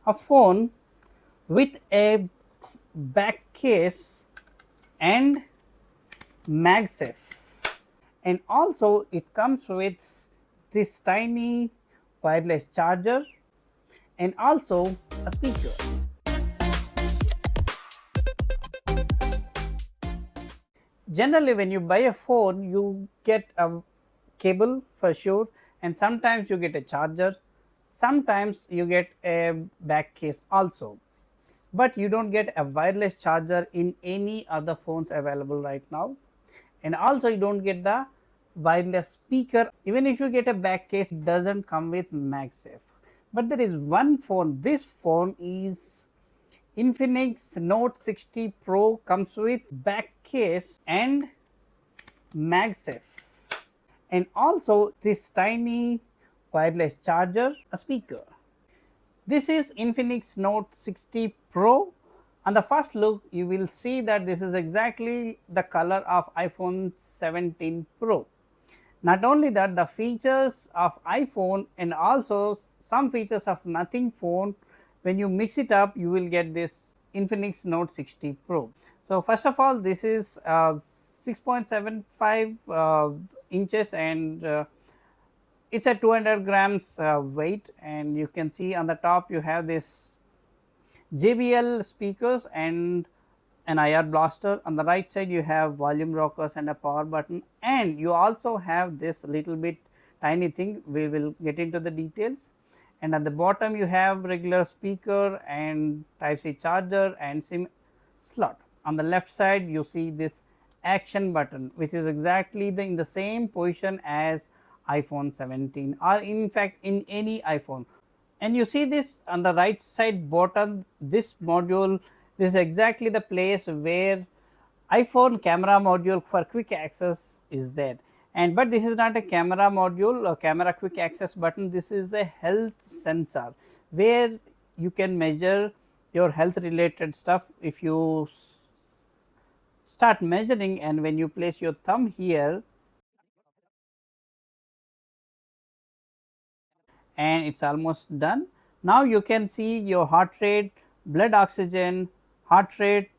a phone with a back case and MagSafe, and also it comes with this tiny wireless charger and also a speaker. Generally, when you buy a phone, you get a cable for sure, and sometimes you get a charger, sometimes you get a back case also, but you don't get a wireless charger in any other phones available right now, and also you don't get the wireless speaker. Even if you get a back case, it doesn't come with MagSafe. But there is one phone, this phone is Infinix Note 60 Pro, comes with back case and MagSafe, and also this tiny wireless charger, a speaker. This is Infinix Note 60 Pro. On the first look, you will see that this is exactly the color of iPhone 17 Pro. Not only that, the features of iPhone and also some features of Nothing phone, when you mix it up, you will get this Infinix Note 60 Pro. So, first of all, this is 6.75 inches, and it's a 200 grams weight, and you can see on the top you have this JBL speakers and an IR blaster. On the right side you have volume rockers and a power button, and you also have this little bit tiny thing, we will get into the details. And at the bottom you have regular speaker and type C charger and SIM slot. On the left side you see this action button, which is exactly in the same position as iPhone 17, or in fact in any iPhone. And you see this on the right side bottom, this module, this is exactly the place where iPhone camera module for quick access is there. And but this is not a camera module or camera quick access button, this is a health sensor where you can measure your health related stuff. If you start measuring, and when you place your thumb here, and it is almost done. Now, you can see your heart rate, blood oxygen, heart rate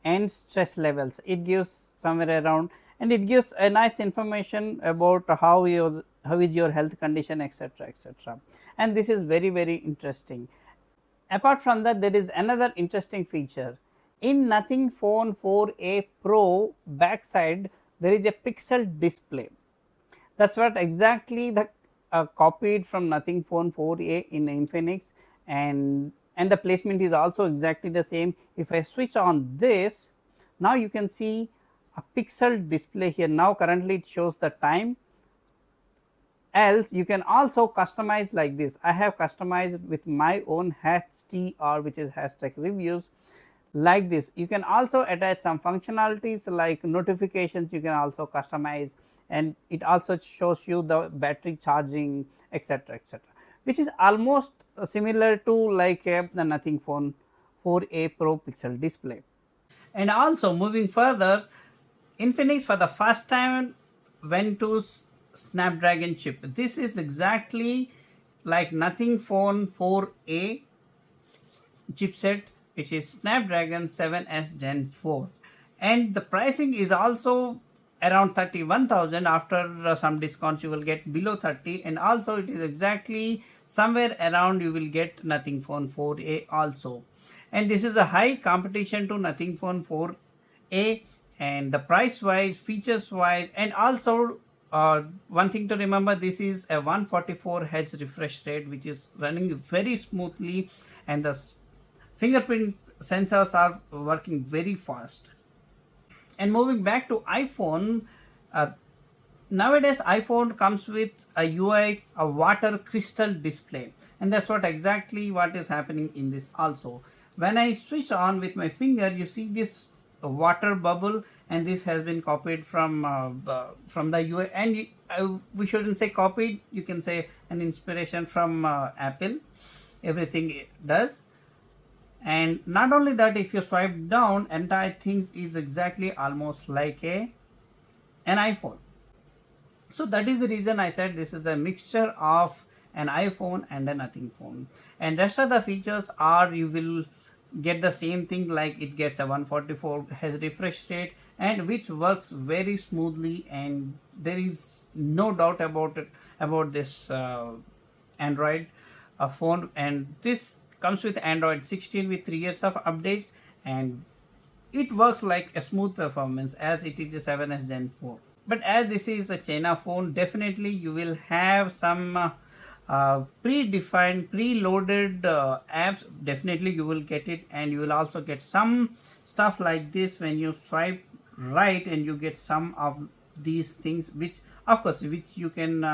and stress levels. It gives somewhere around, and it gives a nice information about how is your health condition, etc., etc. And this is very interesting. Apart from that, there is another interesting feature. In Nothing Phone 4a Pro backside, there is a pixel display. That is what exactly the copied from Nothing Phone 4a in Infinix, and the placement is also exactly the same. If I switch on this, now you can see a pixel display here. Now currently it shows the time. Else you can also customize like this. I have customized with my own #TR, which is hashtag reviews, like this. You can also attach some functionalities like notifications, you can also customize, and it also shows you the battery charging, etc., etc., which is almost similar to like the Nothing Phone 4a Pro pixel display. And also moving further, Infinix for the first time went to Snapdragon chip. This is exactly like Nothing Phone 4a chipset, which is Snapdragon 7s Gen 4, and the pricing is also around 31,000. After some discounts you will get below 30, and also it is exactly somewhere around you will get Nothing Phone 4a also. And this is a high competition to Nothing Phone 4a, and the price wise, features wise, and also one thing to remember, this is a 144 Hz refresh rate, which is running very smoothly, and the fingerprint sensors are working very fast. And moving back to iPhone, uh, nowadays iPhone comes with a UI, a water crystal display, and that's what exactly what is happening in this also. When I switch on with my finger, you see this water bubble, and this has been copied from the UI, and we shouldn't say copied, you can say an inspiration from Apple. Everything does. And not only that, if you swipe down, entire things is exactly almost like an iPhone. So that is the reason I said this is a mixture of an iPhone and a nothing phone. And rest of the features are, you will get the same thing, like it gets a 144 Hz refresh rate, and which works very smoothly, and there is no doubt about it, about this Android phone. And this comes with Android 16 with 3 years of updates, and it works like a smooth performance as it is a 7S Gen 4. But as this is a China phone, definitely you will have some predefined, preloaded apps. Definitely you will get it, and you will also get some stuff like this when you swipe right, and you get some of these things, which of course which you can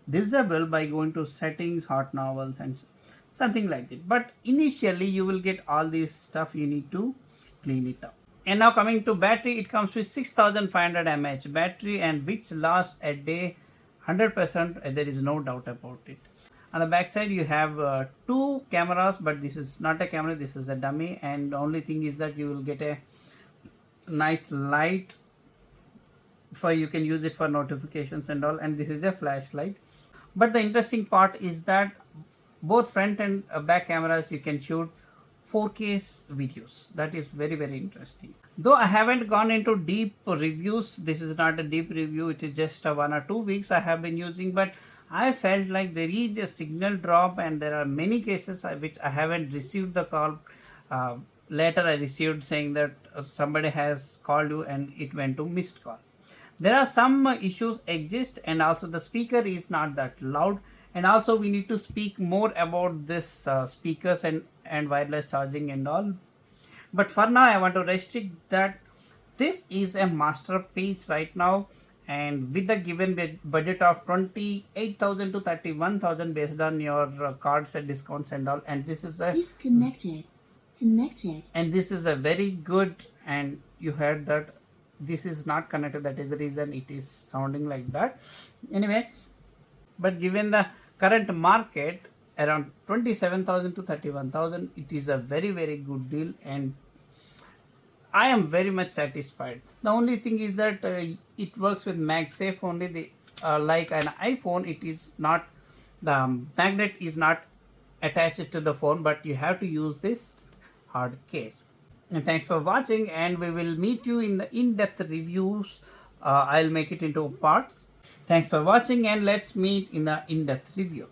disable by going to settings, hot novels, and something like that. But initially you will get all this stuff, you need to clean it up. And now coming to battery, it comes with 6500 mAh battery, and which lasts a day 100%, there is no doubt about it. On the back side you have two cameras, but this is not a camera, this is a dummy, and the only thing is that you will get a nice light for, you can use it for notifications and all, and this is a flashlight. But the interesting part is that both front and back cameras, you can shoot 4K videos. That is very, very interesting. Though I haven't gone into deep reviews, this is not a deep review, it is just a 1 or 2 weeks I have been using, but I felt like there is a signal drop, and there are many cases which I haven't received the call. Later I received saying that somebody has called you and it went to missed call. There are some issues exist, and also the speaker is not that loud, and also we need to speak more about this speakers and wireless charging and all. But for now I want to restrict that this is a masterpiece right now, and with the given budget of 28,000 to 31,000 based on your cards and discounts and all, and this is a disconnected. Connected. And this is a very good, and you heard that this is not connected, that is the reason it is sounding like that. Anyway, but given the current market around 27,000 to 31,000, it is a very, very good deal, and I am very much satisfied. The only thing is that it works with MagSafe only. Like an iPhone, it is not, the magnet is not attached to the phone, but you have to use this hard case. And thanks for watching, and we will meet you in the in-depth reviews. I'll make it into parts. Thanks for watching, and let's meet in the in-depth reviews.